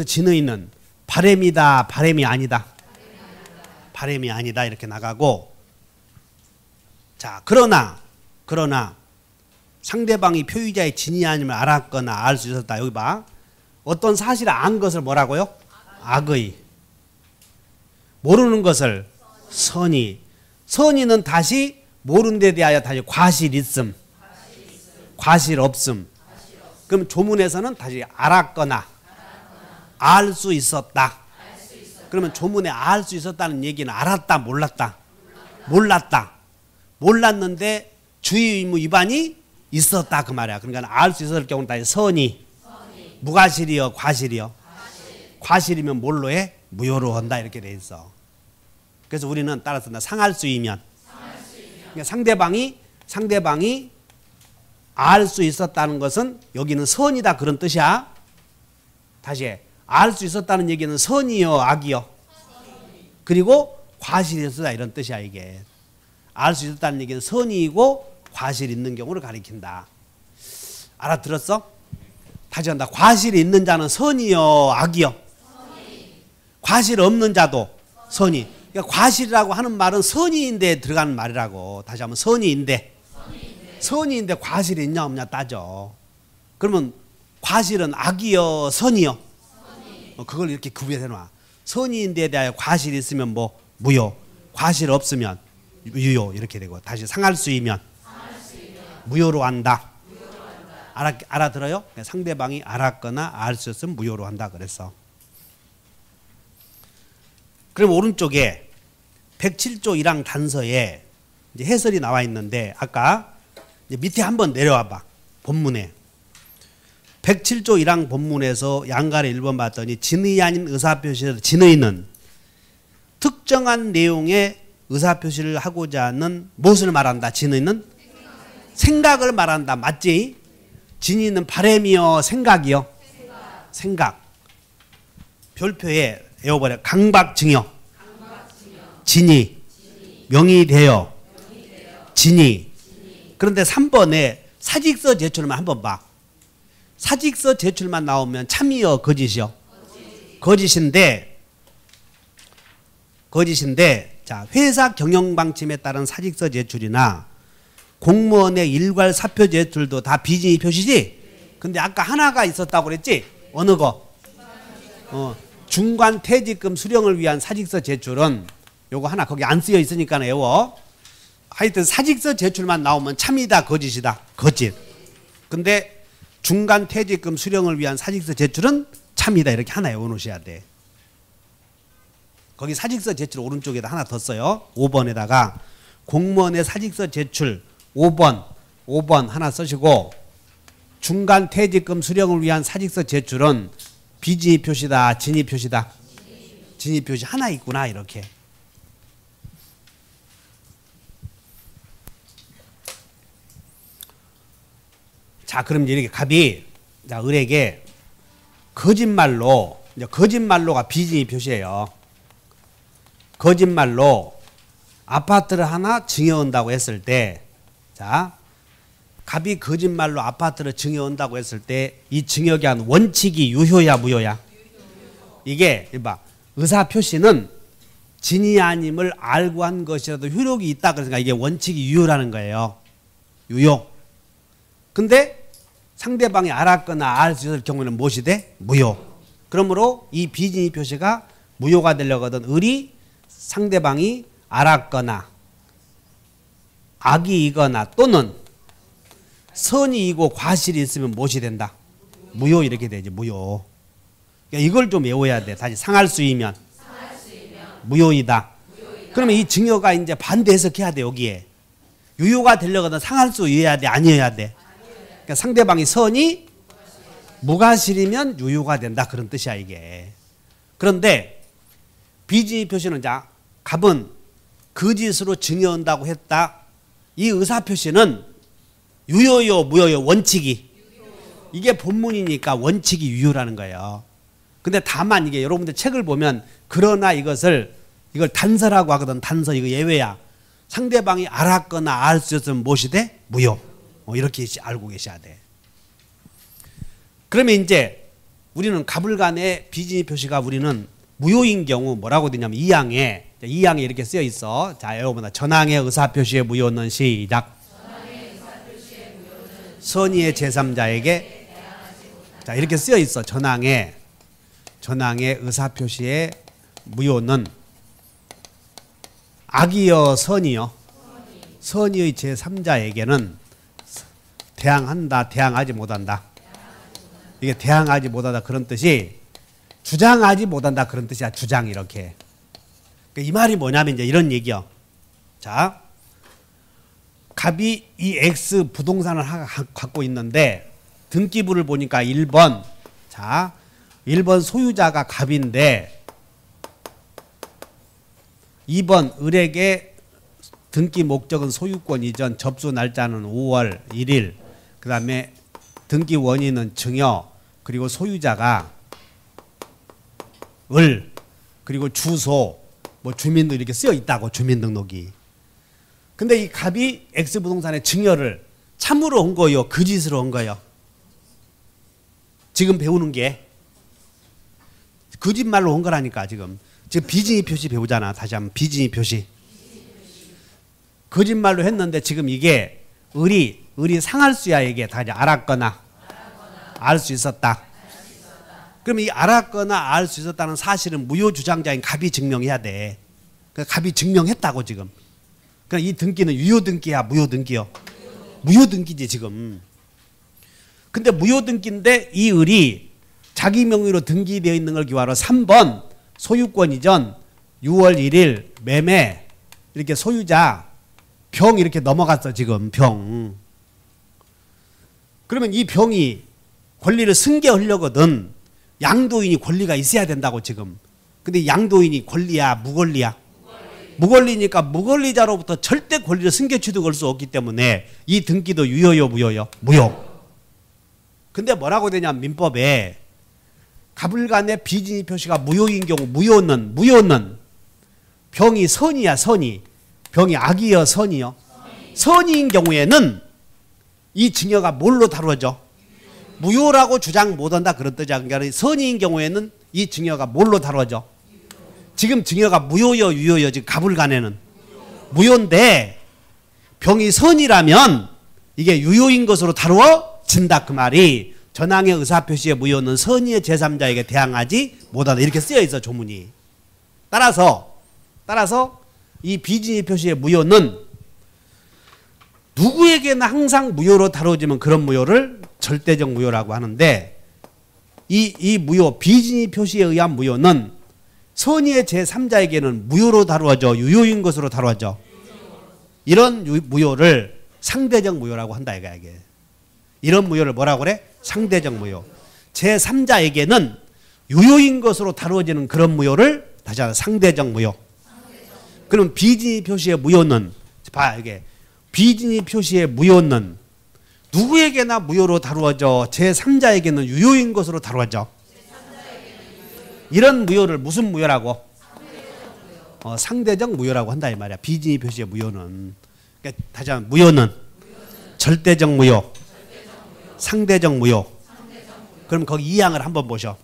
진의는 바램이다 바램이 아니다? 바램이 아니다, 이렇게 나가고. 자, 그러나 상대방이 표의자의 진이 아님을 알았거나 알 수 있었다. 여기 봐. 어떤 사실을 안 것을 뭐라고요? 악의. 모르는 것을 선의. 선의는 다시 모르는 데 대하여 다시 과실 있음, 과실 없음. 그럼 조문에서는 다시 알았거나 알 수 있었다. 그러면 조문에 알 수 있었다는 얘기는 알았다 몰랐다? 몰랐다. 몰랐는데 주의 의무 위반이 있었다, 그 말이야. 그러니까 알 수 있었을 경우는 다시 선의. 무과실이여 과실이여? 과실이면 뭘로 해? 무효로 한다, 이렇게 돼 있어. 그래서 우리는 따라서 상할 수이면, 그러니까 상대방이 알 수 있었다는 것은 여기는 선이다, 그런 뜻이야. 다시 해. 알 수 있었다는 얘기는 선이요 악이요? 그리고 과실이었다, 이런 뜻이야. 이게 알 수 있었다는 얘기는 선이고 과실 있는 경우를 가리킨다. 알아들었어? 다시 한다. 과실이 있는 자는 선이요, 악이요? 과실 없는 자도 선이. 그러니까 과실이라고 하는 말은 선의인데 들어가는 말이라고. 다시 한번 선의인데. 선의인데 과실이 있냐 없냐 따져. 그러면 과실은 악이요, 선이요? 그걸 이렇게 구별해 놔. 선의인데에 대하여 과실이 있으면 뭐 무효, 과실 없으면 유효 이렇게 되고, 다시 상할수이면 무효로 한다. 알아들어요? 상대방이 알았거나 알 수 있으면 무효로 한다 그랬어. 그럼 오른쪽에 107조 1항 단서에 이제 해설이 나와 있는데, 아까 이제 밑에 한번 내려와 봐. 본문에 107조 1항 본문에서 양갈의 1번 봤더니 진의 아닌 의사표시를, 진의는 특정한 내용의 의사표시를 하고자 하는 무엇을 말한다? 진의는 생각을 말한다. 맞지? 진의는 바람이요, 생각이요? 생각. 별표에 외워버려. 강박증여, 진의, 명의되어, 진의. 그런데 3번에 사직서 제출만 한번 봐. 사직서 제출만 나오면 참이요, 거짓이요? 거짓인데, 자, 회사 경영방침에 따른 사직서 제출이나 공무원의 일괄 사표 제출도 다 비진의 표시지? 근데 아까 하나가 있었다고 그랬지? 어느 거? 중간 퇴직금 수령을 위한 사직서 제출은 요거 하나 거기 안 쓰여 있으니까 외워. 하여튼 사직서 제출만 나오면 참이다, 거짓이다? 거짓. 근데 중간 퇴직금 수령을 위한 사직서 제출은 참이다. 이렇게 하나 외워놓으셔야 돼. 거기 사직서 제출 오른쪽에다 하나 더 써요. 5번에다가 공무원의 사직서 제출 5번 하나 쓰시고, 중간 퇴직금 수령을 위한 사직서 제출은 비진의 표시다, 진의 표시다? 진의 표시 하나 있구나 이렇게. 자, 그럼 이제 이렇게 갑이, 자, 을에게 거짓말로가 비진의 표시예요. 거짓말로 아파트를 하나 증여온다고 했을 때, 자, 갑이 거짓말로 아파트를 증여온다고 했을 때 이 증여에 한 원칙이 유효야, 무효야? 이게 봐, 의사 표시는 진이 아님을 알고 한 것이라도 효력이 있다 그러니까 이게 원칙이 유효라는 거예요. 유효. 근데 상대방이 알았거나 알 수 있을 경우에는 무엇이 돼? 무효. 그러므로 이 비진의 표시가 무효가 되려거든 을이 상대방이 알았거나 악이이거나 또는 선이이고 과실이 있으면 무엇이 된다? 무효 이렇게 되지, 무효. 그러니까 이걸 좀 외워야 돼. 다시 상할수이면 무효이다. 그러면 이 증여가 이제 반대 해석해야 돼. 여기에 유효가 되려거든 상할수여야 돼, 아니어야 돼? 그러니까 상대방이 선이 무과실이면 유효가 된다 그런 뜻이야 이게. 그런데 비진의 표시는, 자, 갑은 거짓으로 증여한다고 했다. 이 의사표시는 유효요, 무효요? 원칙이. 이게 본문이니까 원칙이 유효라는 거예요. 근데 다만 이게 여러분들 책을 보면 그러나 이걸 단서라고 하거든. 단서 이거 예외야. 상대방이 알았거나 알 수 있으면 무엇이 돼? 무효. 이렇게 알고 계셔야 돼. 그러면 이제 우리는 갑을 간의 비진의 표시가 우리는 무효인 경우 뭐라고 되냐면 2항에 이렇게 쓰여 있어. 자, 여러분 전항의 의사표시의 무효는 시작. 선의의 제3자에게, 자, 이렇게 쓰여 있어. 전항의 의사표시의 무효는 악이여 선이여? 선의의 제3자에게는 대항한다, 대항하지 못한다. 이게 대항하지 못한다 그런 뜻이 주장하지 못한다 그런 뜻이야. 주장 이렇게. 이 말이 뭐냐면 이제 이런 얘기요. 자, 갑이 이 X 부동산을 갖고 있는데 등기부를 보니까 1번, 자, 1번 소유자가 갑인데 2번 을에게 등기 목적은 소유권 이전, 접수 날짜는 5월 1일, 그 다음에 등기 원인은 증여, 그리고 소유자가 을, 그리고 주소, 뭐 주민등 이렇게 쓰여 있다고, 주민등록이. 근데 이 갑이 X부동산의 증여를 참으로 온 거요, 거짓으로 온 거요? 지금 배우는 게 거짓말로 온 거라니까. 지금 비진이 표시 배우잖아. 다시 한번 비진이 표시. 거짓말로 했는데 지금 이게 을이 상할수야. 이게 다 이제 알았거나 알 수 있었다. 그럼 이 알았거나 알 수 있었다는 사실은 무효주장자인 갑이 증명해야 돼. 그러니까 갑이 증명했다고 지금. 그러니까 이 등기는 유효등기야 무효등기요? 무효등기지 지금. 근데 무효등기인데 이 을이 자기 명의로 등기되어 있는 걸 기하로 3번 소유권 이전 6월 1일 매매 이렇게 소유자 병 이렇게 넘어갔어 지금 병. 그러면 이 병이 권리를 승계하려거든 양도인이 권리가 있어야 된다고 지금. 근데 양도인이 권리야 무권리야? 무권리니까 무권리자로부터 절대 권리를 승계 취득할 수 없기 때문에 이 등기도 유효요 무효요? 무효. 근데 뭐라고 되냐 민법에 갑을간의 비진이 표시가 무효인 경우 무효는 병이 선이야 선이. 병이 악이여 선이요? 선이인 경우에는 이 증여가 뭘로 다루어져? 무효라고 주장 못한다 그런 뜻이야. 그러니까 선이인 경우에는 이 증여가 뭘로 다루어져? 지금 증여가 무효여 유효여? 지금 갑을간에는 무효인데 병이 선이라면 이게 유효인 것으로 다루어진다 그 말이. 전항의 의사표시의 무효는 선의의 제3자에게 대항하지 못한다 이렇게 쓰여 있어 조문이. 따라서 이 비진이 표시의 무효는 누구에게나 항상 무효로 다뤄지면 그런 무효를 절대적 무효라고 하는데 이 무효 비진이 표시에 의한 무효는 선의의 제3자에게는 무효로 다루어져 유효인 것으로 다루어져. 이런 무효를 상대적 무효라고 한다 이게. 이런 무효를 뭐라고 그래? 상대적 무효. 제3자에게는 유효인 것으로 다루어지는 그런 무효를 다시 한번 상대적 무효. 그럼 비진이 표시의 무효는 봐 이게 비진이 표시의 무효는 누구에게나 무효로 다루어져 제3자에게는 유효인 것으로 다루어져. 이런 무효를 무슨 무효라고? 상대적 무효라고 한다 이 말이야. 비진이 표시의 무효는. 그러니까 다시 한번 무효는 절대적 무효, 상대적 무효. 그럼 거기 2항을 한번 보셔.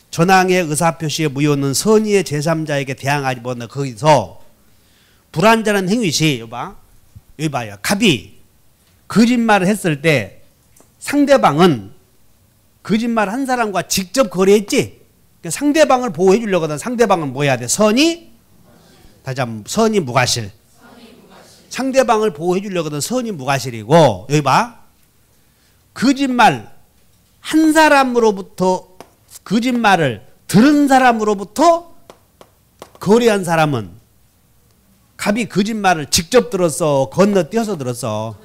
전항의 의사표시의 무효는 선의의 제3자에게 대항하지 못한다. 거기서 불완전한 행위시 여기 봐요. 갑이 거짓말을 했을 때 상대방은 거짓말 한 사람과 직접 거래했지. 그러니까 상대방을 보호해 주려거든. 상대방은 뭐 해야 돼? 선의 무과실. 상대방을 보호해 주려거든. 선의 무과실이고 여기 봐. 거짓말 한 사람으로부터 거짓말을 들은 사람으로부터 거래한 사람은 갑이 거짓말을 직접 들었어? 건너뛰어서 들었어?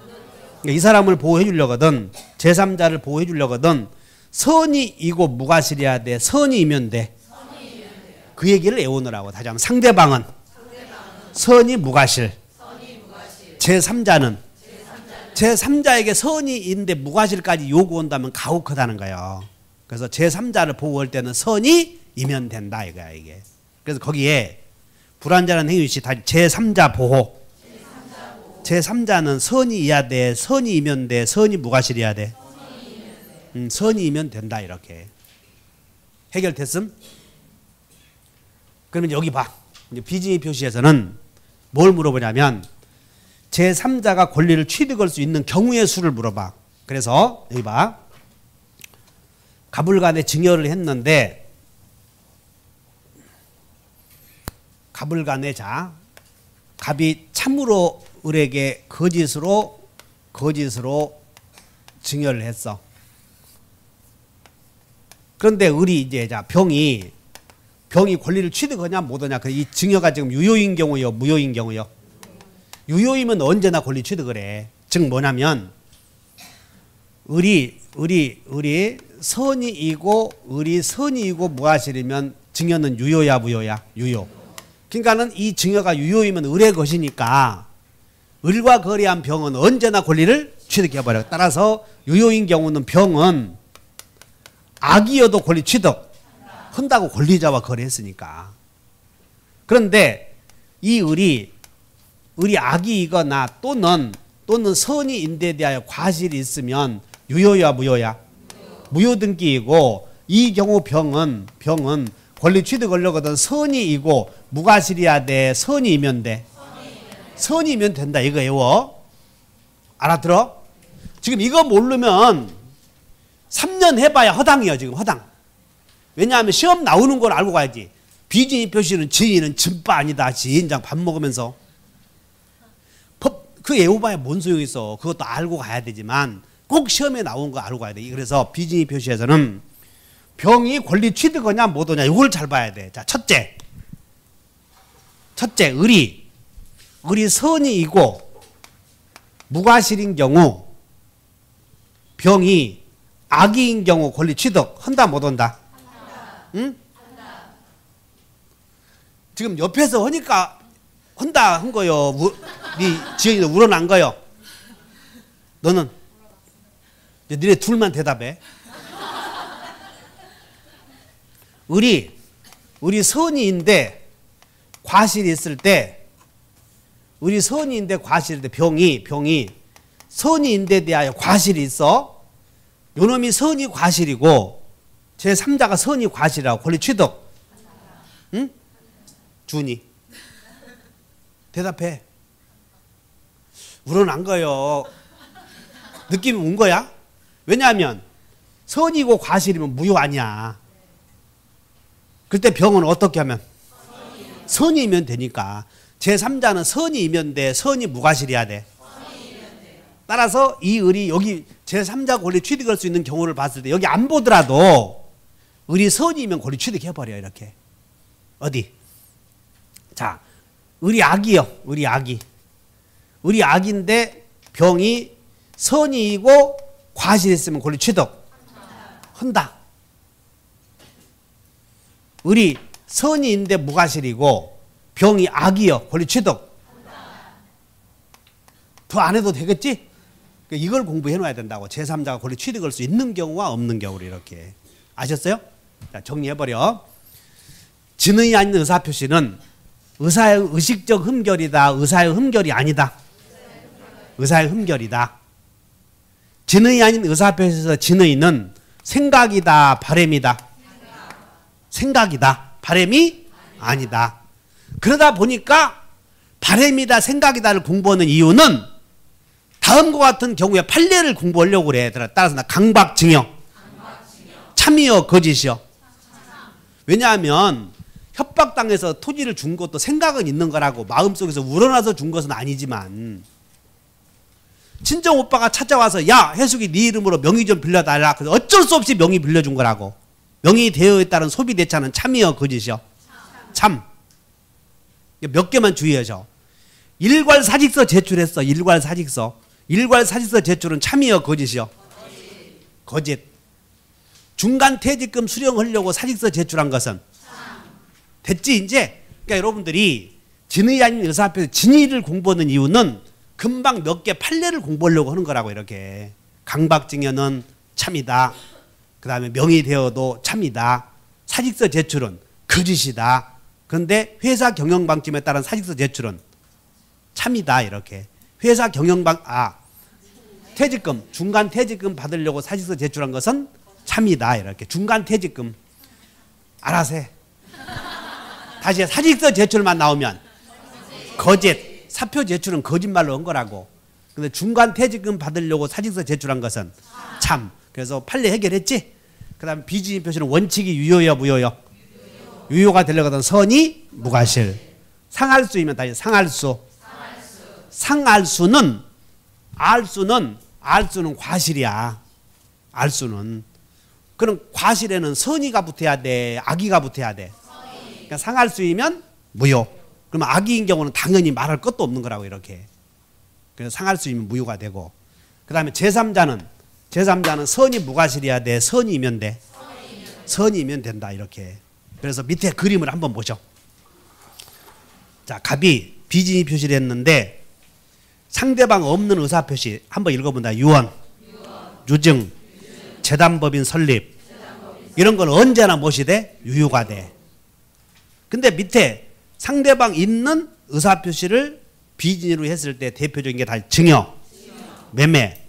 그러니까 이 사람을 보호해 주려거든. 제3자를 보호해 주려거든. 선의이고 무과실이어야 돼. 선의이면 돼. 그 얘기를 애우느라고. 다시 한번 상대방은 선의 무과실. 제3자는 제3자에게 선의인데 무과실까지 요구한다면 가혹하다는 거예요. 그래서 제3자를 보호할 때는 선의이면 된다 이거야 이게. 그래서 거기에 불완전한 행위시 제3자 보호. 제3자는 선의이어야 돼. 선의이면 돼. 선의 무과실이어야 돼. 선의이면 된다 이렇게. 해결됐음? 그러면 여기 봐. 비진이 표시에서는 뭘 물어보냐면 제3자가 권리를 취득할 수 있는 경우의 수를 물어봐. 그래서 여기 봐. 갑을간에 증여를 했는데 갑을간에 갑이 참으로 을에게 거짓으로 증여를 했어. 그런데 을이 이제 병이 권리를 취득하냐 못하냐. 이 증여가 지금 유효인 경우요 무효인 경우요? 유효이면 언제나 권리 취득을 해. 즉 뭐냐면 을이 선의이고 무과실이면 증여는 유효야 무효야? 유효. 그러니까는 이 증여가 유효이면 을의 것이니까 을과 거래한 병은 언제나 권리를 취득해버려. 따라서 유효인 경우는 병은 악이어도 권리 취득한다고 권리자와 거래했으니까. 그런데 이 을이 악이거나 또는 선의인데 대하여 과실이 있으면 유효야 무효야? 무효등기이고 이 경우 병은 권리 취득하려거든 선의이고 무과실이야 돼? 선의이면 돼? 선의이면 된다. 이거 외워. 알아들어? 지금 이거 모르면 3년 해봐야 허당이야. 지금 허당. 왜냐하면 시험 나오는 걸 알고 가야지. 비진이 표시는 지인은 진바 아니다. 지인장 밥 먹으면서. 그 외워봐야 뭔 소용이 있어. 그것도 알고 가야 되지만 꼭 시험에 나온 거 알고 가야 돼. 그래서 비진이 표시에서는 병이 권리 취득하냐 못하냐 이걸 잘 봐야 돼. 자, 첫째 을이 선의이고 무과실인 경우 병이 악의인 경우 권리 취득 한다 못한다? 응? 지금 옆에서 하니까 한다 한 거요. 네 지연이도 우러난 거요. 너는 이제 너네 둘만 대답해. 을이 선의인데 과실이 있을 때, 병이 선의인데 대하여 과실이 있어. 요놈이 선의 과실이고 제3자가 선의 과실이라고 권리 취득. 응? 준이 대답해. 우러난 거요. 느낌이 온 거야? 왜냐하면 선의고 과실이면 무효 아니야. 그때 병은 어떻게 하면? 선의이면 되니까. 제3자는 선의이면 돼? 선의 무과실이야 돼? 따라서 이 을이 여기 제3자 권리 취득할 수 있는 경우를 봤을 때 여기 안 보더라도 을이 선의이면 권리 취득해버려. 이렇게. 어디? 자, 을이 악이요. 을이 악인데 병이 선의이고 과실이 있으면 권리 취득 한다. 을이 선의인데 무과실이고 병이 악이요. 권리 취득 더 안 해도 되겠지? 이걸 공부해 놔야 된다고. 제3자가 권리 취득할 수 있는 경우와 없는 경우를 이렇게. 아셨어요? 자, 정리해버려. 진의 아닌 의사표시는 의사의 의식적 흠결이다. 의사의 흠결이 아니다. 의사의 흠결이다. 진의 아닌 의사표시에서 진의는 생각이다. 바램이다. 생각이다. 바램이 아니다. 그러다 보니까 바램이다. 생각이다를 공부하는 이유는 다음과 같은 경우에 판례를 공부하려고 그래. 따라서 나 강박증여, 참이여, 거짓이여. 왜냐하면 협박당해서 토지를 준 것도 생각은 있는 거라고. 마음속에서 우러나서 준 것은 아니지만 친정 오빠가 찾아와서 야 해숙이 네 이름으로 명의 좀 빌려달라. 그래서 어쩔 수 없이 명의 빌려준 거라고. 명의 대여에 따른 소비 대차는 참이여, 거짓이여. 참. 몇 개만 주의하셔. 일괄 사직서 제출했어. 일괄 사직서 제출은 참이여, 거짓이여. 거짓. 중간 퇴직금 수령하려고 사직서 제출한 것은 됐지 이제. 그러니까 여러분들이 진의 아닌 의사표시 진의를 공부하는 이유는 금방 몇 개 판례를 공부하려고 하는 거라고. 이렇게 강박증여는 참이다. 그 다음에 명의대여도 참이다. 사직서 제출은 거짓이다. 그런데 회사 경영방침에 따른 사직서 제출은 참이다. 이렇게 회사 퇴직금 중간 퇴직금 받으려고 사직서 제출한 것은 참이다. 이렇게 중간 퇴직금 알아서 해. 다시 사직서 제출만 나오면 거짓. 사표 제출은 거짓말로 한 거라고. 근데 중간 퇴직금 받으려고 사직서 제출한 것은 참. 그래서 판례 해결했지. 그 다음에 비진의 표시는 원칙이 유효여 무효여? 유효가 되려거든 선의 무과실. 상할수이면 다시 상할수. 상할수는 알수는 과실이야. 알수는. 그럼 과실에는 선의가 붙어야 돼? 악의가 붙어야 돼? 그러니까 상할수이면 무효. 그러면 악의인 경우는 당연히 말할 것도 없는 거라고. 이렇게. 그래서 상할수이면 무효가 되고. 그 다음에 제3자는 선의 무과실이야 돼? 선의이면 돼? 선의이면 된다. 이렇게. 그래서 밑에 그림을 한번 보죠. 자, 갑이 비진의 표시를 했는데 상대방 없는 의사표시 한번 읽어본다. 유언, 유증, 재단법인 설립 이런 건 언제나 무엇이 돼? 유효가 돼. 근데 밑에 상대방 있는 의사표시를 비진의로 했을 때 대표적인 게 다 증여, 매매.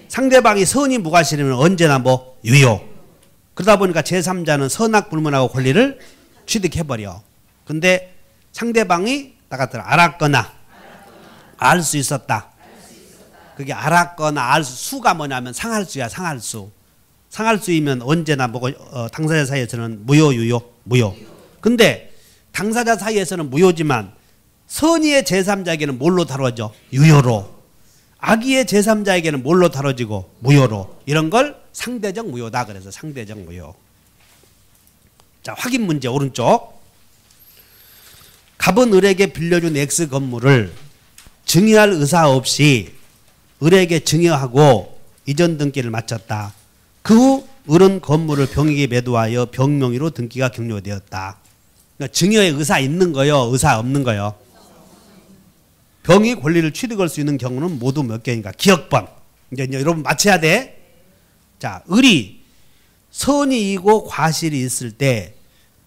상대방이 선의 무과실이면 언제나 뭐? 유효. 그러다 보니까 제3자는 선악불문하고 권리를 취득해버려. 근데 상대방이 나같더라 알았거나 알 수 있었다. 그게 알았거나 알 수가 뭐냐면 상할수야. 상할수. 상할수이면 언제나 당사자 사이에서는 무효 유효 무효. 근데 당사자 사이에서는 무효지만 선의의 제3자에게는 뭘로 다뤄져? 유효로. 악의의 제3자에게는 뭘로 다뤄지고? 무효로. 이런 걸 상대적 무효다. 그래서 상대적 무효. 자, 확인 문제 오른쪽. 갑은 을에게 빌려준 X 건물을 증여할 의사 없이 을에게 증여하고 이전 등기를 마쳤다. 그 후 을은 건물을 병에게 매도하여 병명의로 등기가 격려되었다. 그러니까 증여의 의사 있는 거요, 의사 없는 거요. 병이 권리를 취득할 수 있는 경우는 모두 몇 개인가? 기억번. 이제 여러분 맞춰야 돼. 자, 을이 선의이고 과실이 있을 때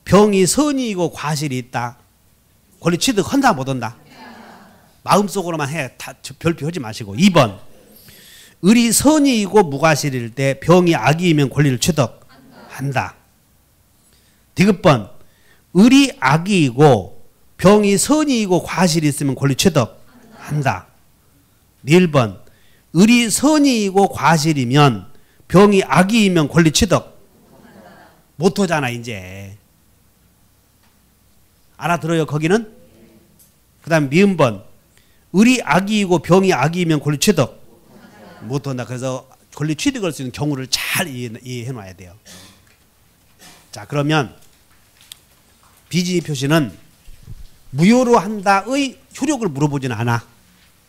병이 선의이고 과실이 있다. 권리 취득한다 못 한다? 마음속으로만 해. 다 별표하지 마시고. 2번. 을이 선의이고 무과실일 때 병이 악의이면 권리를 취득한다. 디귿번. 을이 악의이고 병이 선의이고 과실이 있으면 권리 취득한다. 1번. 을이 선의이고 과실이면 병이 악의이면 권리 취득 못하잖아 이제. 알아들어요 거기는? 그 다음 미음번. 을이 악의이고 병이 악의이면 권리 취득 못한다. 그래서 권리 취득할 수 있는 경우를 잘 이해해 놔야 돼요. 자, 그러면 비진의 표시는 무효로 한다의 효력을 물어보지는 않아.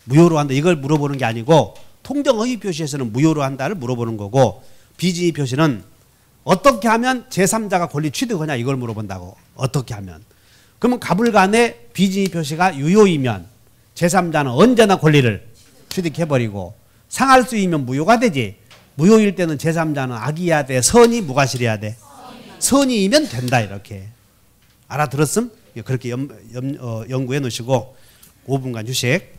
무효로 한다 이걸 물어보는 게 아니고 통정의 표시에서는 무효로 한다를 물어보는 거고, 비진의 표시는 어떻게 하면 제3자가 권리 취득하냐 이걸 물어본다고. 어떻게 하면. 그러면 갑을간에 비진의 표시가 유효이면 제3자는 언제나 권리를 취득해버리고, 상할수이면 무효가 되지. 무효일 때는 제3자는 악이어야 돼? 선이 무과실이어야 돼? 선이면 된다. 이렇게. 알아들었음? 그렇게 연구해 놓으시고 5분간 휴식.